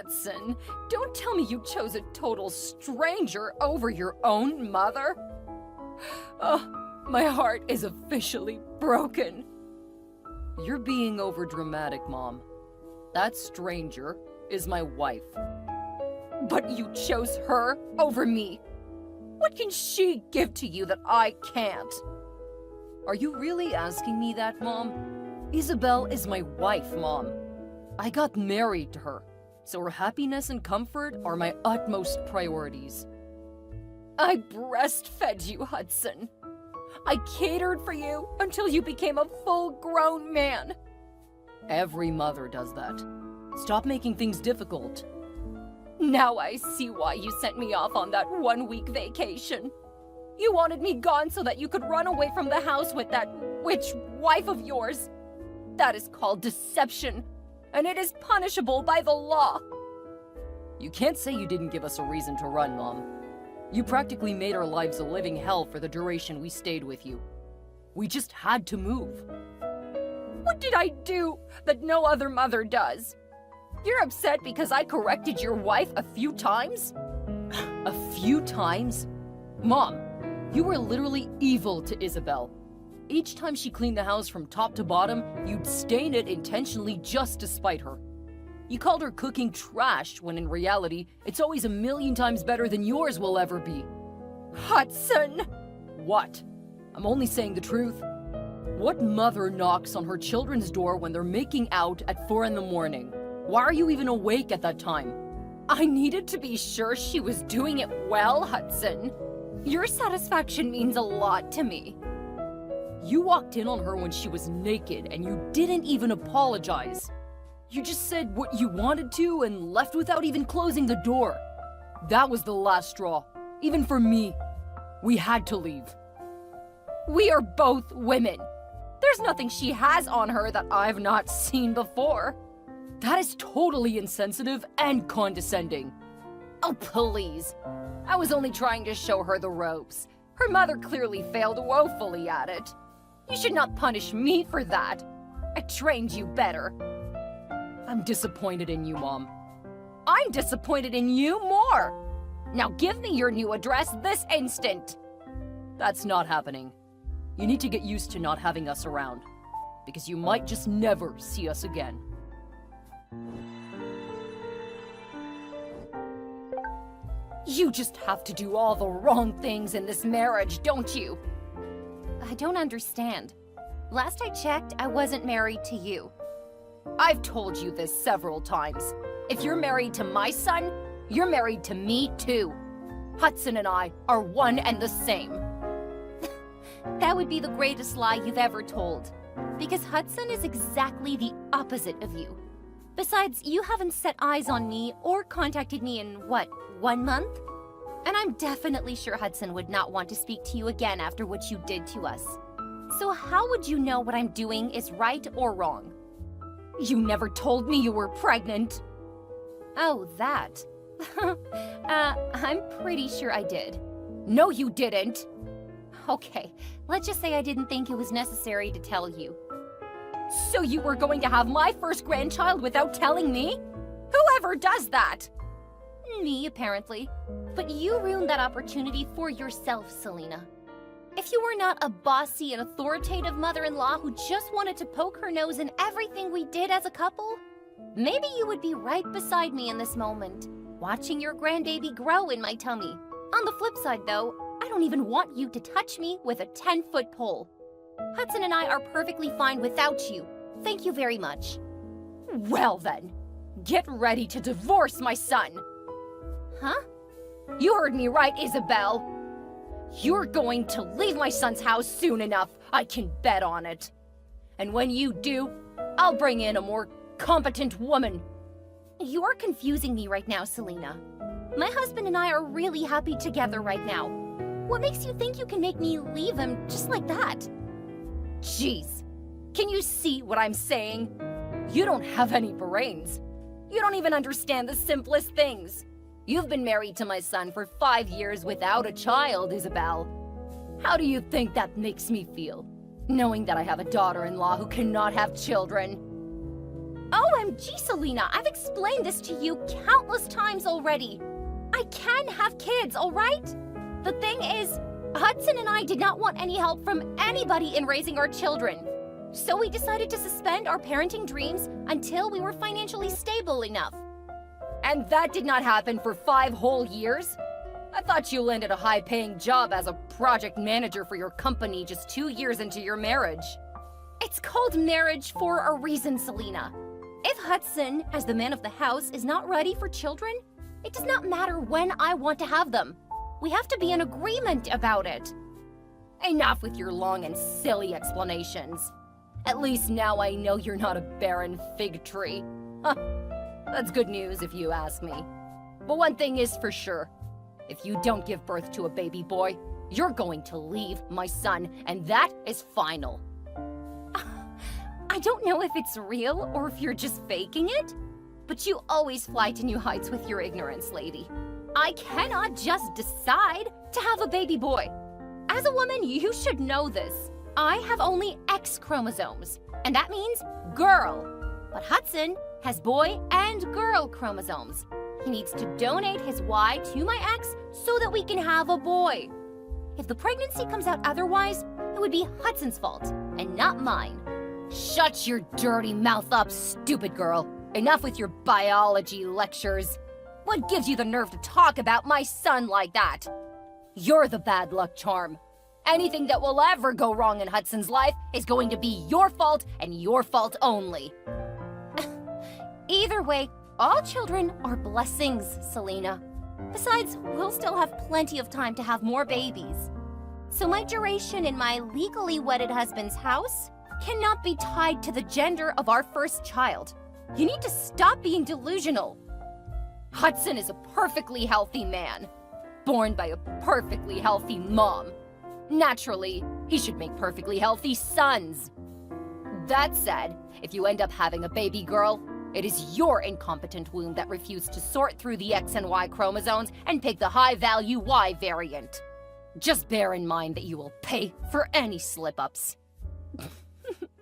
Hudson. Don't tell me you chose a total stranger over your own mother. Oh, my heart is officially broken. You're being overdramatic, Mom. That stranger is my wife. But you chose her over me. What can she give to you that I can't? Are you really asking me that, Mom? Isabel is my wife, Mom. I got married to her, so her happiness and comfort are my utmost priorities. I breastfed you, Hudson. I catered for you until you became a full-grown man. Every mother does that. Stop making things difficult. Now I see why you sent me off on that 1-week vacation. You wanted me gone so that you could run away from the house with that witch wife of yours. That is called deception, and it is punishable by the law. You can't say you didn't give us a reason to run, Mom. You practically made our lives a living hell for the duration we stayed with you. We just had to move. What did I do that no other mother does? You're upset because I corrected your wife a few times? A few times? Mom, you were literally evil to Isabel. Each time she cleaned the house from top to bottom, you'd stain it intentionally just to spite her. You called her cooking trash when in reality, it's always 1,000,000 times better than yours will ever be. Hudson! What? I'm only saying the truth. What mother knocks on her children's door when they're making out at 4 in the morning? Why are you even awake at that time? I needed to be sure she was doing it well, Hudson. Your satisfaction means a lot to me. You walked in on her when she was naked and you didn't even apologize. You just said what you wanted to and left without even closing the door. That was the last straw, even for me. We had to leave. We are both women. There's nothing she has on her that I've not seen before. That is totally insensitive and condescending. Oh, please. I was only trying to show her the ropes. Her mother clearly failed woefully at it. You should not punish me for that. I trained you better. I'm disappointed in you, Mom. I'm disappointed in you more. Now give me your new address this instant. That's not happening. You need to get used to not having us around, because you might just never see us again. You just have to do all the wrong things in this marriage, don't you? I don't understand. Last I checked, I wasn't married to you. I've told you this several times. If you're married to my son, you're married to me too. Hudson and I are one and the same. That would be the greatest lie you've ever told. Because Hudson is exactly the opposite of you. Besides, you haven't set eyes on me or contacted me in, what, 1 month? And I'm definitely sure Hudson would not want to speak to you again after what you did to us. So how would you know what I'm doing is right or wrong? You never told me you were pregnant. Oh, that. I'm pretty sure I did. No, you didn't. Okay, let's just say I didn't think it was necessary to tell you. So you were going to have my first grandchild without telling me? Whoever does that? Me, apparently. But you ruined that opportunity for yourself, Selena. If you were not a bossy and authoritative mother-in-law who just wanted to poke her nose in everything we did as a couple, maybe you would be right beside me in this moment, watching your grandbaby grow in my tummy. On the flip side, though, I don't even want you to touch me with a 10-foot pole. Hudson and I are perfectly fine without you. Thank you very much. Well then, get ready to divorce my son. Huh? You heard me right, Isabel. You're going to leave my son's house soon enough. I can bet on it. And when you do, I'll bring in a more competent woman. You're confusing me right now, Selena. My husband and I are really happy together right now. What makes you think you can make me leave him just like that? Jeez, can you see what I'm saying? You don't have any brains. You don't even understand the simplest things. You've been married to my son for 5 years without a child, Isabel. How do you think that makes me feel, knowing that I have a daughter-in-law who cannot have children? OMG, Selena, I've explained this to you countless times already. I can have kids, all right? The thing is, Hudson and I did not want any help from anybody in raising our children. So we decided to suspend our parenting dreams until we were financially stable enough. And that did not happen for 5 whole years? I thought you landed a high-paying job as a project manager for your company just 2 years into your marriage. It's called marriage for a reason, Selena. If Hudson, as the man of the house, is not ready for children, it does not matter when I want to have them. We have to be in agreement about it. Enough with your long and silly explanations. At least now I know you're not a barren fig tree. Huh. That's good news if you ask me. But one thing is for sure. If you don't give birth to a baby boy, you're going to leave my son, and that is final. I don't know if it's real or if you're just faking it, but you always fly to new heights with your ignorance, lady. I cannot just decide to have a baby boy. As a woman, you should know this. I have only X chromosomes, and that means girl. But Hudson has boy and girl chromosomes. He needs to donate his Y to my ex so that we can have a boy. If the pregnancy comes out otherwise, it would be Hudson's fault and not mine. Shut your dirty mouth up, stupid girl. Enough with your biology lectures. What gives you the nerve to talk about my son like that? You're the bad luck charm. Anything that will ever go wrong in Hudson's life is going to be your fault and your fault only. Either way, all children are blessings, Selena. Besides, we'll still have plenty of time to have more babies. So my duration in my legally wedded husband's house cannot be tied to the gender of our first child. You need to stop being delusional. Hudson is a perfectly healthy man, born by a perfectly healthy mom. Naturally, he should make perfectly healthy sons. That said, if you end up having a baby girl, it is your incompetent womb that refused to sort through the X and Y chromosomes and pick the high-value Y variant. Just bear in mind that you will pay for any slip-ups.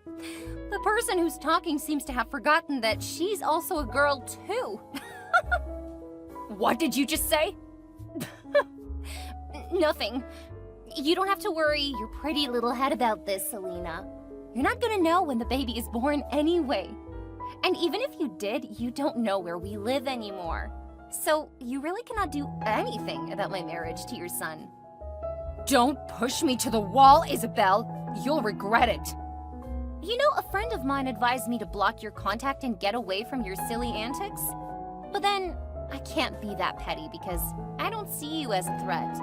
The person who's talking seems to have forgotten that she's also a girl too. What did you just say? Nothing. You don't have to worry your pretty little head about this, Selena. You're not gonna know when the baby is born anyway. And even if you did, you don't know where we live anymore. So you really cannot do anything about my marriage to your son. Don't push me to the wall, Isabel. You'll regret it. You know, a friend of mine advised me to block your contact and get away from your silly antics. But then, I can't be that petty because I don't see you as a threat.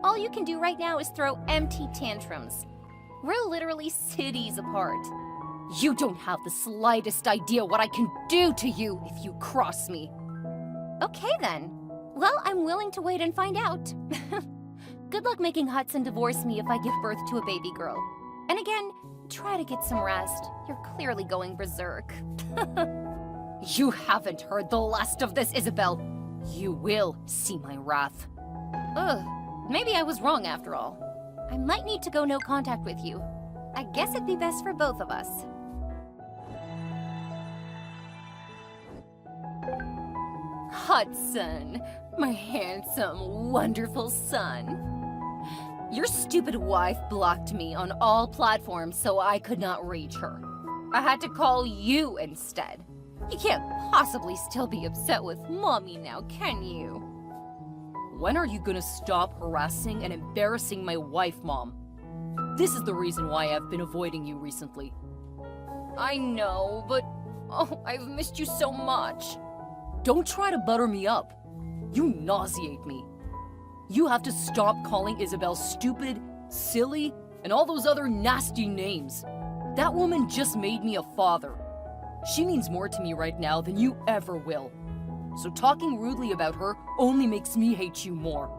All you can do right now is throw empty tantrums. We're literally cities apart. You don't have the slightest idea what I can do to you if you cross me. Okay then. Well, I'm willing to wait and find out. Good luck making Hudson divorce me if I give birth to a baby girl. And again, try to get some rest. You're clearly going berserk. You haven't heard the last of this, Isabel. You will see my wrath. Ugh, maybe I was wrong after all. I might need to go no contact with you. I guess it'd be best for both of us. Hudson, my handsome, wonderful son. Your stupid wife blocked me on all platforms so I could not reach her. I had to call you instead. You can't possibly still be upset with Mommy now, can you? When are you gonna stop harassing and embarrassing my wife, Mom? This is the reason why I've been avoiding you recently. I know, but oh, I've missed you so much. Don't try to butter me up. You nauseate me. You have to stop calling Isabel stupid, silly, and all those other nasty names. That woman just made me a father. She means more to me right now than you ever will. So talking rudely about her only makes me hate you more.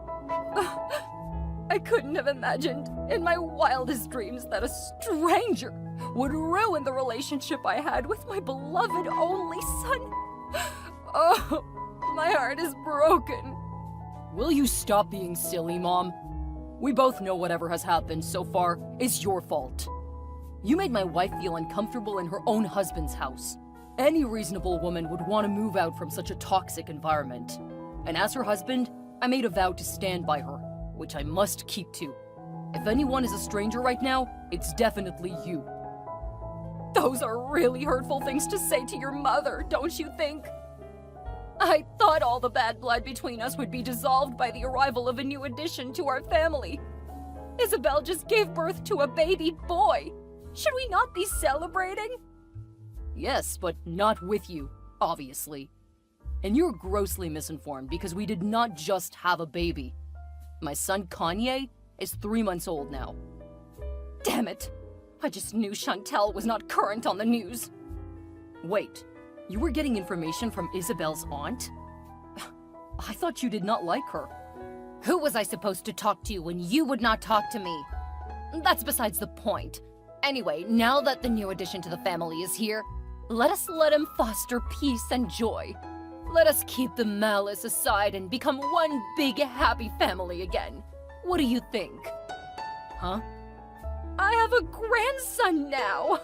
I couldn't have imagined in my wildest dreams that a stranger would ruin the relationship I had with my beloved only son. Oh, my heart is broken. Will you stop being silly, Mom? We both know whatever has happened so far is your fault. You made my wife feel uncomfortable in her own husband's house. Any reasonable woman would want to move out from such a toxic environment. And as her husband, I made a vow to stand by her, which I must keep to. If anyone is a stranger right now, it's definitely you. Those are really hurtful things to say to your mother, don't you think? I thought all the bad blood between us would be dissolved by the arrival of a new addition to our family. Isabel just gave birth to a baby boy. Should we not be celebrating? Yes, but not with you, obviously. And you're grossly misinformed because we did not just have a baby. My son Kanye is 3 months old now. Damn it! I just knew Chantel was not current on the news. Wait, you were getting information from Isabel's aunt? I thought you did not like her. Who was I supposed to talk to when you would not talk to me? That's besides the point. Anyway, now that the new addition to the family is here, let him foster peace and joy. Let us keep the malice aside and become one big happy family again. What do you think? Huh? I have a grandson now!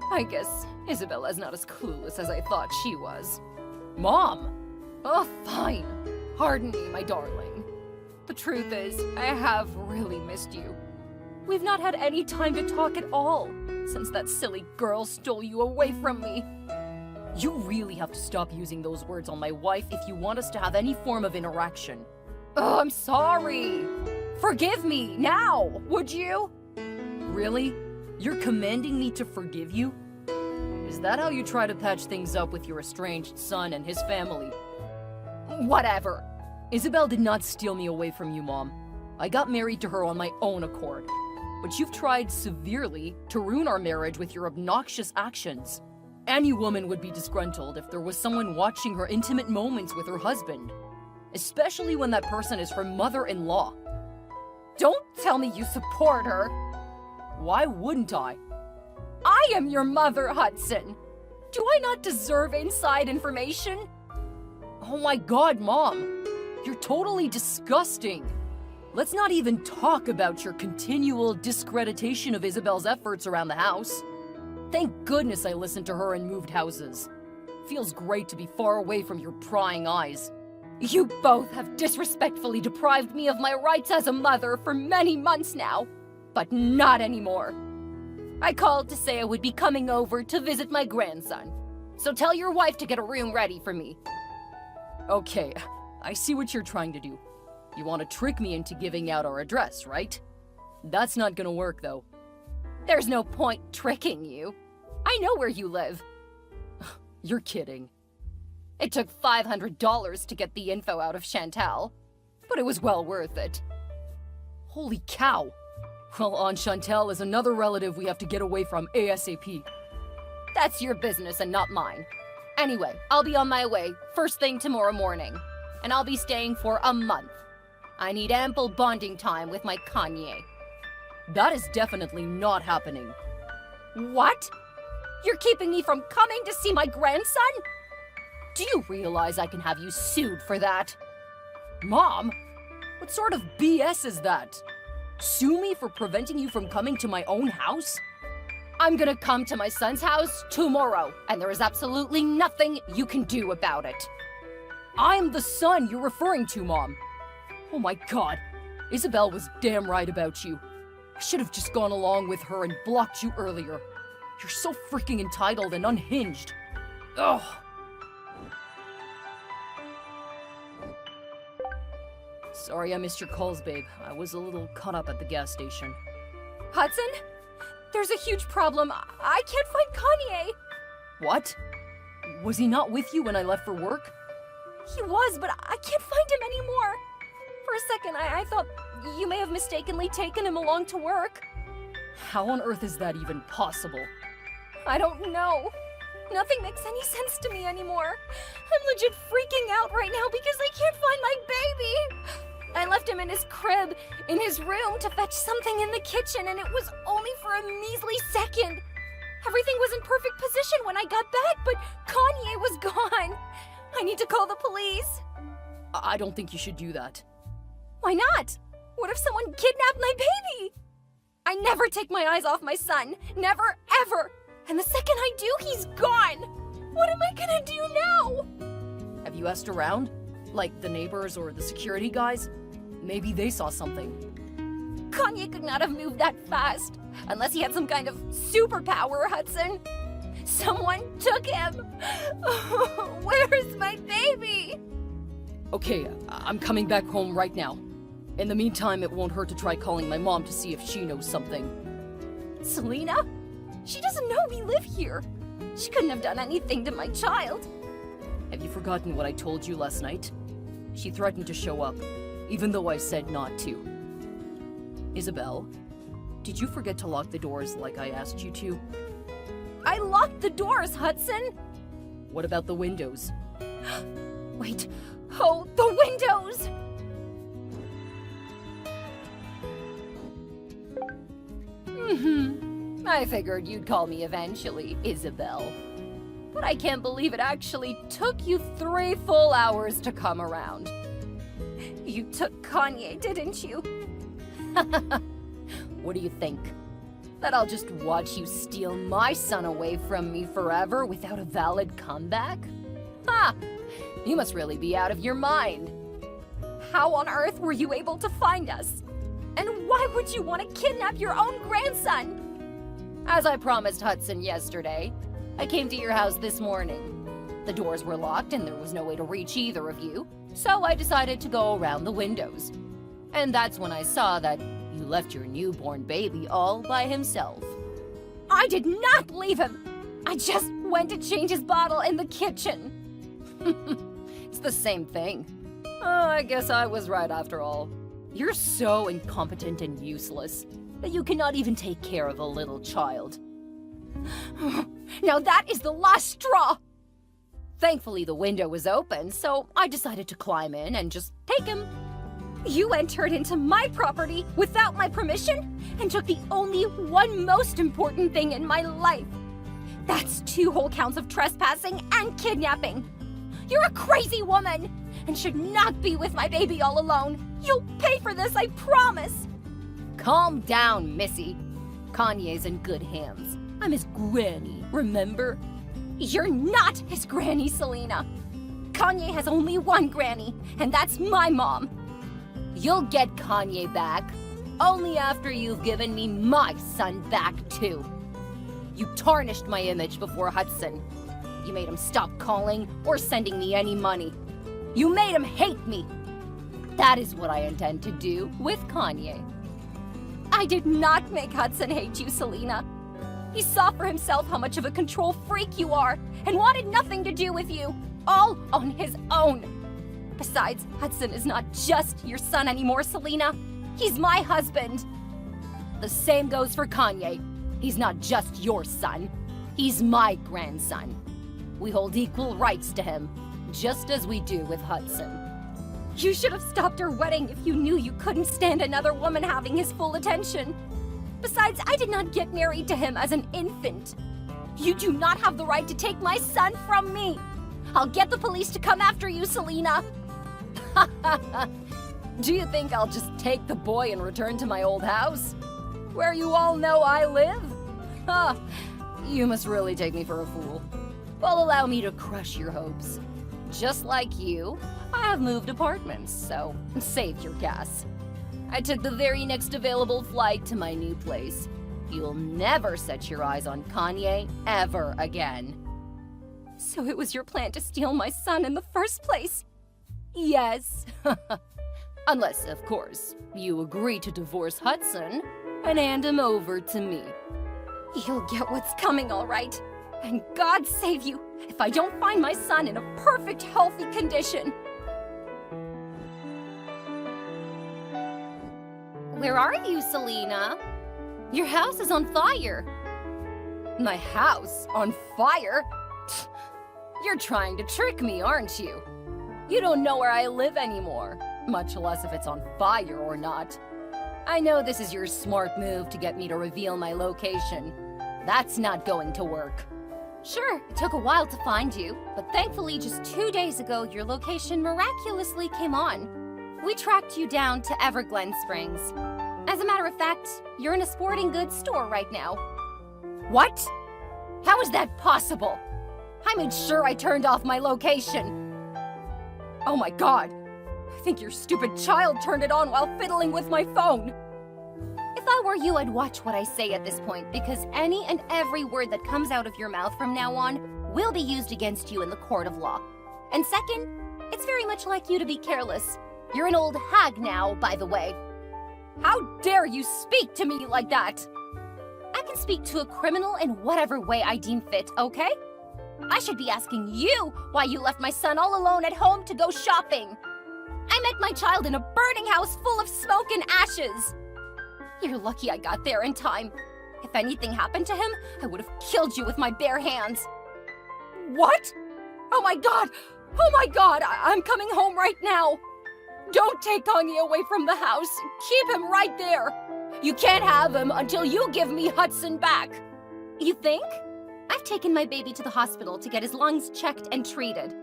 I guess Isabella's not as clueless as I thought she was. Mom! Oh, fine. Pardon me, my darling. The truth is, I have really missed you. We've not had any time to talk at all, since that silly girl stole you away from me. You really have to stop using those words on my wife if you want us to have any form of interaction. Oh, I'm sorry. Forgive me, now, would you? Really? You're commanding me to forgive you? Is that how you try to patch things up with your estranged son and his family? Whatever. Isabel did not steal me away from you, Mom. I got married to her on my own accord. But you've tried severely to ruin our marriage with your obnoxious actions. Any woman would be disgruntled if there was someone watching her intimate moments with her husband. Especially when that person is her mother-in-law. Don't tell me you support her. Why wouldn't I? I am your mother, Hudson. Do I not deserve inside information? Oh my God, Mom. You're totally disgusting. Let's not even talk about your continual discreditation of Isabel's efforts around the house. Thank goodness I listened to her and moved houses. Feels great to be far away from your prying eyes. You both have disrespectfully deprived me of my rights as a mother for many months now, but not anymore. I called to say I would be coming over to visit my grandson, so tell your wife to get a room ready for me. Okay, I see what you're trying to do. You want to trick me into giving out our address, right? That's not gonna work, though. There's no point tricking you. I know where you live. You're kidding. It took $500 to get the info out of Chantal, but it was well worth it. Holy cow. Well, Aunt Chantal is another relative we have to get away from ASAP. That's your business and not mine. Anyway, I'll be on my way first thing tomorrow morning, and I'll be staying for a month. I need ample bonding time with my Kanye. That is definitely not happening. What? You're keeping me from coming to see my grandson? Do you realize I can have you sued for that? Mom, what sort of BS is that? Sue me for preventing you from coming to my own house? I'm gonna come to my son's house tomorrow, and there is absolutely nothing you can do about it. I'm the son you're referring to, Mom. Oh my God, Isabel was damn right about you. I should have just gone along with her and blocked you earlier. You're so freaking entitled and unhinged. Ugh. Sorry I missed your calls, babe. I was a little caught up at the gas station. Hudson? There's a huge problem. I can't find Kanye. What? Was he not with you when I left for work? He was, but I can't find him anymore. For a second, I thought you may have mistakenly taken him along to work. How on earth is that even possible? I don't know. Nothing makes any sense to me anymore. I'm legit freaking out right now because I can't find my baby. I left him in his crib, in his room, to fetch something in the kitchen, and it was only for a measly second. Everything was in perfect position when I got back, but Kanye was gone. I need to call the police. I don't think you should do that. Why not? What if someone kidnapped my baby? I never take my eyes off my son. Never, ever. And the second I do, he's gone. What am I gonna do now? Have you asked around? Like the neighbors or the security guys? Maybe they saw something. Kanye could not have moved that fast, unless he had some kind of superpower, Hudson. Someone took him. Where's my baby? Okay, I'm coming back home right now. In the meantime, it won't hurt to try calling my mom to see if she knows something. Selena? She doesn't know we live here. She couldn't have done anything to my child. Have you forgotten what I told you last night? She threatened to show up, even though I said not to. Isabel, did you forget to lock the doors like I asked you to? I locked the doors, Hudson! What about the windows? Wait, oh, the windows! I figured you'd call me eventually, Isabel. But I can't believe it actually took you 3 full hours to come around. You took Kanye, didn't you? What do you think? That I'll just watch you steal my son away from me forever without a valid comeback? Ha! You must really be out of your mind. How on earth were you able to find us? And why would you want to kidnap your own grandson? As I promised Hudson yesterday, I came to your house this morning. The doors were locked and there was no way to reach either of you, so I decided to go around the windows. And that's when I saw that you left your newborn baby all by himself. I did not leave him! I just went to change his bottle in the kitchen. It's the same thing. I guess I was right after all. You're so incompetent and useless that you cannot even take care of a little child. Now that is the last straw! Thankfully the window was open, so I decided to climb in and just take him. You entered into my property without my permission and took the only one most important thing in my life. That's 2 whole counts of trespassing and kidnapping. You're a crazy woman and should not be with my baby all alone. You'll pay for this, I promise. Calm down, Missy. Kanye's in good hands. I'm his granny, remember? You're not his granny, Selena. Kanye has only one granny, and that's my mom. You'll get Kanye back, only after you've given me my son back, too. You tarnished my image before Hudson. You made him stop calling or sending me any money. You made him hate me. That is what I intend to do with Kanye. I did not make Hudson hate you, Selena. He saw for himself how much of a control freak you are and wanted nothing to do with you, all on his own. Besides, Hudson is not just your son anymore, Selena. He's my husband. The same goes for Kanye. He's not just your son. He's my grandson. We hold equal rights to him, just as we do with Hudson. You should have stopped our wedding if you knew you couldn't stand another woman having his full attention. Besides, I did not get married to him as an infant. You do not have the right to take my son from me. I'll get the police to come after you, Selena. Do you think I'll just take the boy and return to my old house? Where you all know I live? You must really take me for a fool. Well, allow me to crush your hopes. Just like you, I have moved apartments, so save your gas. I took the very next available flight to my new place. You'll never set your eyes on Kanye ever again. So it was your plan to steal my son in the first place? Yes. Unless, of course, you agree to divorce Hudson and hand him over to me. You'll get what's coming, all right. And God save you if I don't find my son in a perfect, healthy condition. Where are you, Selena? Your house is on fire. My house on fire? You're trying to trick me, aren't you? You don't know where I live anymore, much less if it's on fire or not. I know this is your smart move to get me to reveal my location. That's not going to work. Sure, it took a while to find you, but thankfully just 2 days ago your location miraculously came on. We tracked you down to Everglen Springs. As a matter of fact, you're in a sporting goods store right now. What? How is that possible? I made sure I turned off my location. Oh my god. I think your stupid child turned it on while fiddling with my phone. If I were you, I'd watch what I say at this point, because any and every word that comes out of your mouth from now on will be used against you in the court of law. And second, it's very much like you to be careless. You're an old hag now, by the way. How dare you speak to me like that? I can speak to a criminal in whatever way I deem fit, okay? I should be asking you why you left my son all alone at home to go shopping. I met my child in a burning house full of smoke and ashes. You're lucky I got there in time. If anything happened to him, I would have killed you with my bare hands. What? Oh my god! Oh my god! I'm coming home right now! Don't take Kanye away from the house! Keep him right there! You can't have him until you give me Hudson back! You think? I've taken my baby to the hospital to get his lungs checked and treated.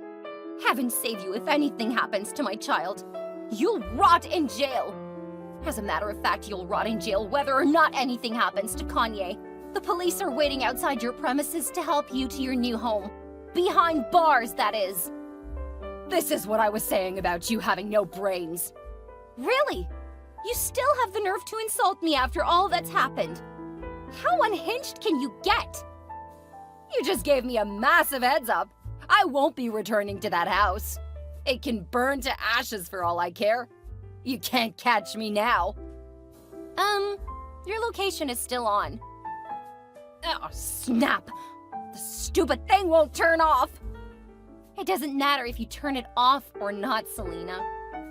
Heaven save you if anything happens to my child. You'll rot in jail! As a matter of fact, you'll rot in jail whether or not anything happens to Kanye. The police are waiting outside your premises to help you to your new home. Behind bars, that is. This is what I was saying about you having no brains. Really? You still have the nerve to insult me after all that's happened. How unhinged can you get? You just gave me a massive heads up. I won't be returning to that house. It can burn to ashes for all I care. You can't catch me now. Your location is still on. Oh, snap! The stupid thing won't turn off! It doesn't matter if you turn it off or not, Selena.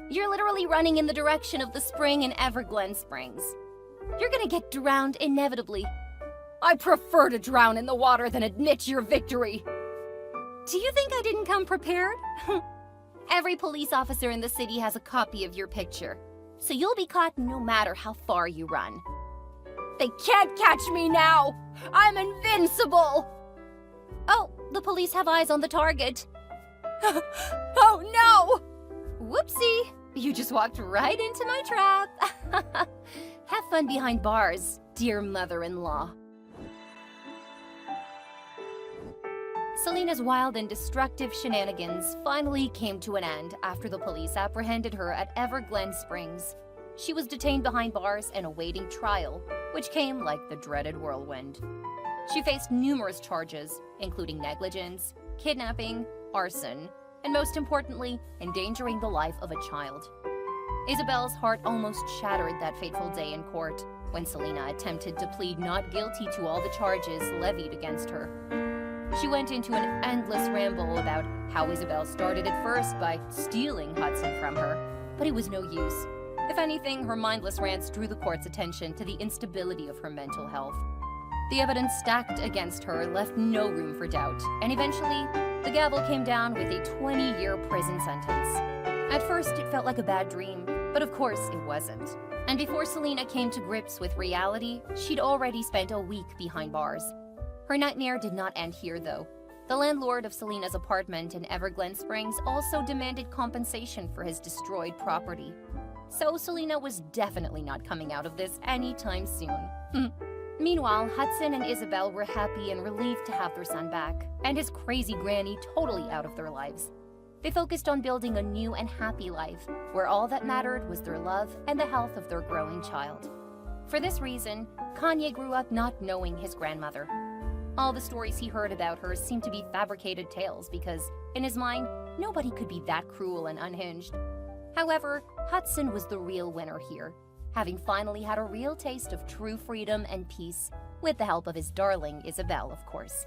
You're literally running in the direction of the spring in Everglen Springs. You're gonna get drowned inevitably. I prefer to drown in the water than admit your victory. Do you think I didn't come prepared? Every police officer in the city has a copy of your picture, so you'll be caught no matter how far you run. They can't catch me now! I'm invincible! Oh, the police have eyes on the target. Oh no! Whoopsie! You just walked right into my trap. Have fun behind bars, dear mother-in-law. Selena's wild and destructive shenanigans finally came to an end after the police apprehended her at Everglen Springs. She was detained behind bars and awaiting trial, which came like the dreaded whirlwind. She faced numerous charges, including negligence, kidnapping, arson, and most importantly, endangering the life of a child. Isabel's heart almost shattered that fateful day in court when Selena attempted to plead not guilty to all the charges levied against her. She went into an endless ramble about how Isabel started at first by stealing Hudson from her, but it was no use. If anything, her mindless rants drew the court's attention to the instability of her mental health. The evidence stacked against her left no room for doubt, and eventually, the gavel came down with a 20-year prison sentence. At first, it felt like a bad dream, but of course it wasn't. And before Selena came to grips with reality, she'd already spent a week behind bars. Her nightmare did not end here, though. The landlord of Selena's apartment in Everglen Springs also demanded compensation for his destroyed property. So Selena was definitely not coming out of this anytime soon. Meanwhile, Hudson and Isabel were happy and relieved to have their son back, and his crazy granny totally out of their lives. They focused on building a new and happy life, where all that mattered was their love and the health of their growing child. For this reason, Kanye grew up not knowing his grandmother. All the stories he heard about her seemed to be fabricated tales because, in his mind, nobody could be that cruel and unhinged. However, Hudson was the real winner here, having finally had a real taste of true freedom and peace, with the help of his darling Isabel, of course.